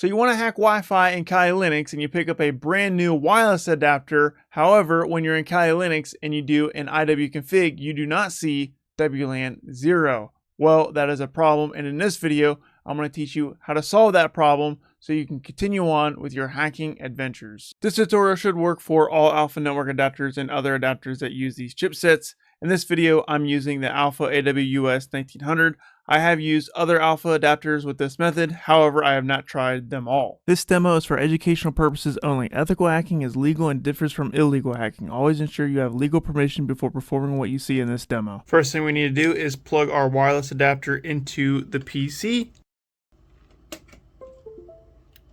So you want to hack Wi-Fi in Kali Linux and you pick up a brand new wireless adapter. However, when you're in Kali Linux and you do an IWconfig, you do not see WLAN 0. Well, that is a problem, and in this video, I'm going to teach you how to solve that problem so you can continue on with your hacking adventures. This tutorial should work for all Alfa network adapters and other adapters that use these chipsets. In this video, I'm using the Alfa AWS 1900. I have used other Alfa adapters with this method, however, I have not tried them all. This demo is for educational purposes only. Ethical hacking is legal and differs from illegal hacking. Always ensure you have legal permission before performing what you see in this demo. First thing we need to do is plug our wireless adapter into the PC.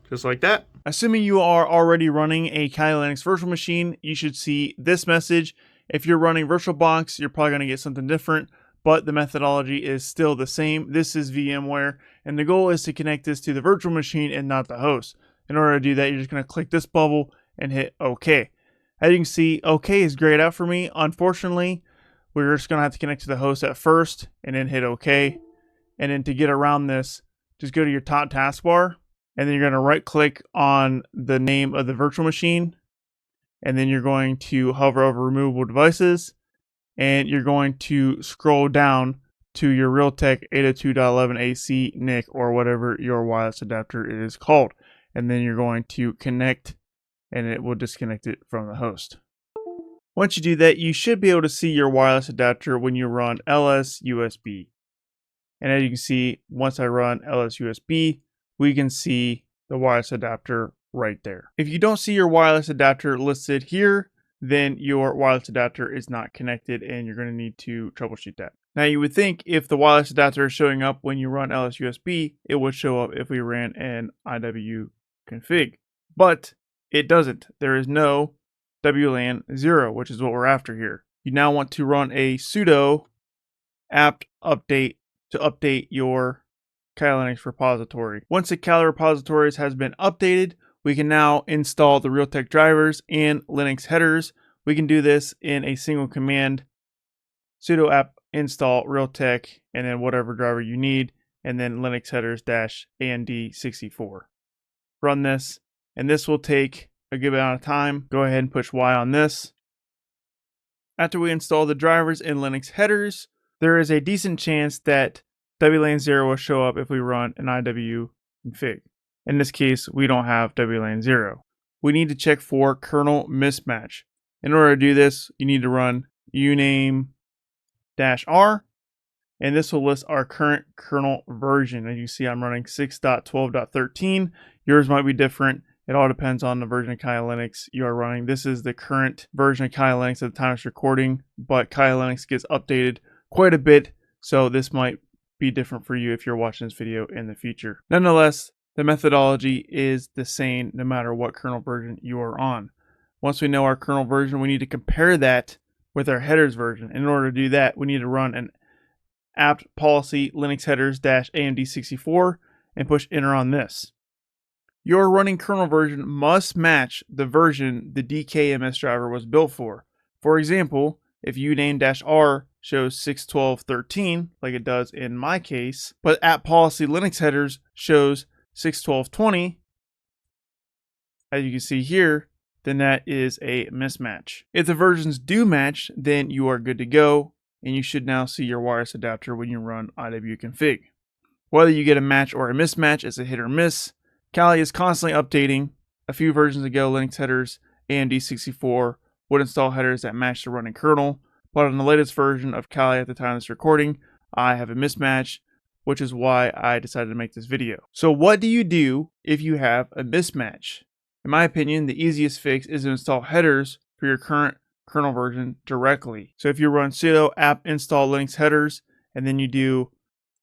Just like that. Assuming you are already running a Kali Linux virtual machine, you should see this message. If you're running VirtualBox, you're probably going to get something different, but the methodology is still the same. This is VMware, and the goal is to connect this to the virtual machine and not the host. In order to do that, you're just going to click this bubble and hit OK. As you can see, OK is grayed out for me. Unfortunately, we're just going to have to connect to the host at first and then hit OK. And then to get around this, just go to your top taskbar, and then you're going to right click on the name of the virtual machine, and then you're going to hover over removable devices, and you're going to scroll down to your Realtek 802.11ac NIC or whatever your wireless adapter is called, and then you're going to connect, and it will disconnect it from the host. Once you do that, you should be able to see your wireless adapter when you run LSUSB. And as you can see, once I run LSUSB, we can see the wireless adapter right there. If you don't see your wireless adapter listed here, then your wireless adapter is not connected and you're going to need to troubleshoot that. Now you would think if the wireless adapter is showing up when you run LSUSB, it would show up if we ran an IWconfig, but it doesn't. There is no WLAN 0, which is what we're after here. You now want to run a sudo apt update to update your Kali Linux repository. Once the Kali repositories has been updated, we can now install the Realtek drivers and Linux headers. We can do this in a single command: sudo apt install Realtek, and then whatever driver you need, and then Linux headers -and64. Run this, and this will take a good amount of time. Go ahead and push Y on this. After we install the drivers and Linux headers, there is a decent chance that WLAN 0 will show up if we run an IWconfig. In this case, we don't have WLAN 0. We need to check for kernel mismatch. In order to do this, you need to run uname-r, and this will list our current kernel version. As you see, I'm running 6.12.13. Yours might be different. It all depends on the version of Kali Linux you are running. This is the current version of Kali Linux at the time of this recording, but Kali Linux gets updated quite a bit, so this might be different for you if you're watching this video in the future. Nonetheless, the methodology is the same no matter what kernel version you are on. Once we know our kernel version, we need to compare that with our headers version. In order to do that, we need to run an apt policy Linux headers -amd64 and push enter on this. Your running kernel version must match the version the DKMS driver was built for. For example, if uname-r shows 6.12.13, like it does in my case, but apt policy Linux headers shows 6.12.20, as you can see here, then that is a mismatch. If the versions do match, then you are good to go, and you should now see your wireless adapter when you run IWconfig. Whether you get a match or a mismatch is a hit or miss. Kali is constantly updating. A few versions ago, Linux headers AMD64 would install headers that match the running kernel, but on the latest version of Kali at the time of this recording, I have a mismatch, which is why I decided to make this video. So what do you do if you have a mismatch? In my opinion, the easiest fix is to install headers for your current kernel version directly. So if you run sudo apt install Linux headers, and then you do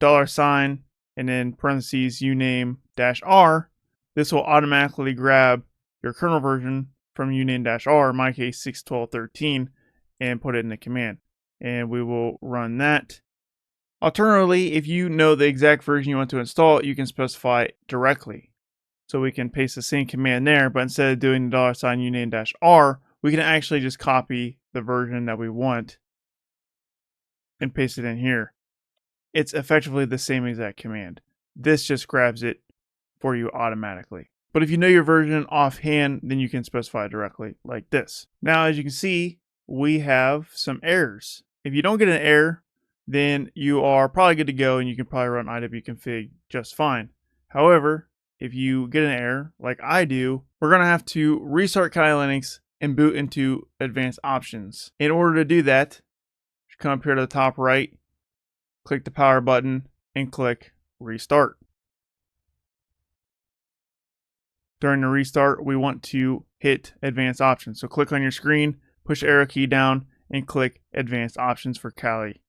$, and then parentheses uname-r, this will automatically grab your kernel version from uname-r, in my case 6.12.13, and put it in the command. And we will run that. Alternatively, if you know the exact version you want to install, you can specify it directly. So we can paste the same command there, but instead of doing the $ uname-r, we can actually just copy the version that we want and paste it in here. It's effectively the same exact command. This just grabs it for you automatically. But if you know your version offhand, then you can specify directly like this. Now, as you can see, we have some errors. If you don't get an error, then you are probably good to go and you can probably run iwconfig just fine. However, if you get an error like I do, we're going to have to restart Kali Linux and boot into advanced options. In order to do that, come up here to the top right, click the power button and click restart. During the restart, we want to hit advanced options. So click on your screen, push the arrow key down and click advanced options for Kali.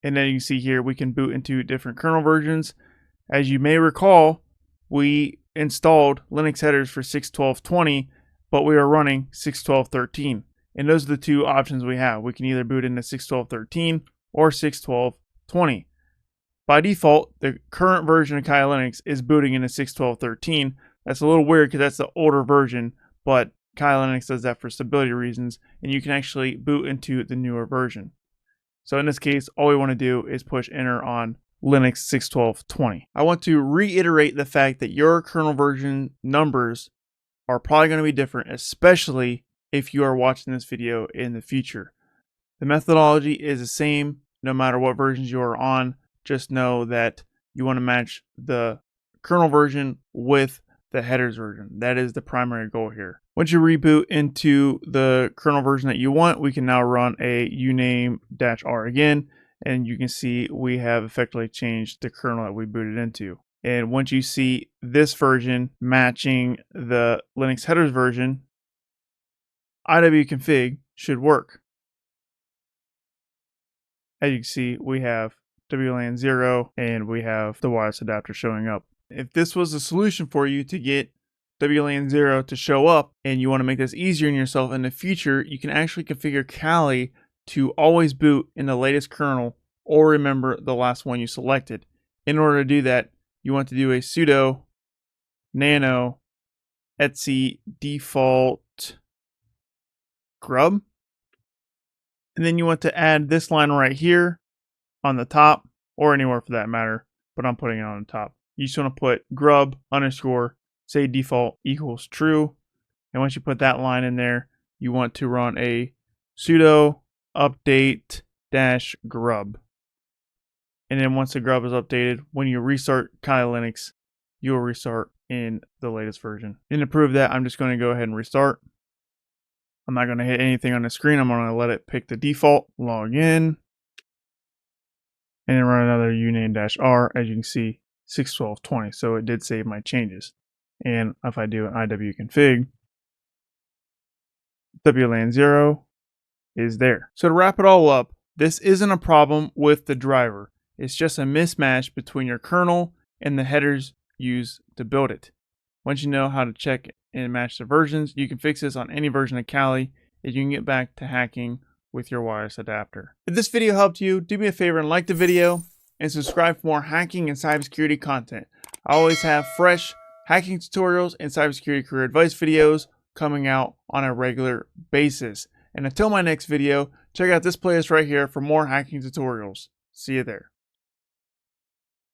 And then you can see here we can boot into different kernel versions. As you may recall, we installed Linux headers for 6.12.20, but we are running 6.12.13. And those are the two options we have. We can either boot into 6.12.13 or 6.12.20. By default, the current version of Kali Linux is booting into 6.12.13. That's a little weird because that's the older version, but Kali Linux does that for stability reasons, and you can actually boot into the newer version. So in this case, all we want to do is push enter on Linux 6.12.20. I want to reiterate the fact that your kernel version numbers are probably going to be different, especially if you are watching this video in the future. The methodology is the same no matter what versions you are on. Just know that you want to match the kernel version with the headers version. That is the primary goal here. Once you reboot into the kernel version that you want, we can now run a uname-r again, and you can see we have effectively changed the kernel that we booted into. And once you see this version matching the Linux headers version, iwconfig should work. As you can see, we have WLAN 0 and we have the wireless adapter showing up. If this was a solution for you to get WLAN 0 to show up and you want to make this easier on yourself in the future, you can actually configure Kali to always boot in the latest kernel or remember the last one you selected. In order to do that, you want to do a sudo nano etc default grub. And then you want to add this line right here on the top, or anywhere for that matter, but I'm putting it on the top. You just want to put grub underscore say default equals true. And once you put that line in there, you want to run a sudo update -grub. And then once the grub is updated, when you restart Kali Linux, you will restart in the latest version. And to prove that, I'm just going to go ahead and restart. I'm not going to hit anything on the screen. I'm going to let it pick the default, log in, and then run another uname-r. As you can see, 6.12.20. So it did save my changes. And if I do an iwconfig, WLAN 0 is there. So to wrap it all up, this isn't a problem with the driver. It's just a mismatch between your kernel and the headers used to build it. Once you know how to check and match the versions, you can fix this on any version of Kali, and you can get back to hacking with your wireless adapter. If this video helped you, do me a favor and like the video and subscribe for more hacking and cybersecurity content. I always have fresh hacking tutorials and cybersecurity career advice videos coming out on a regular basis. And until my next video, check out this playlist right here for more hacking tutorials. See you there.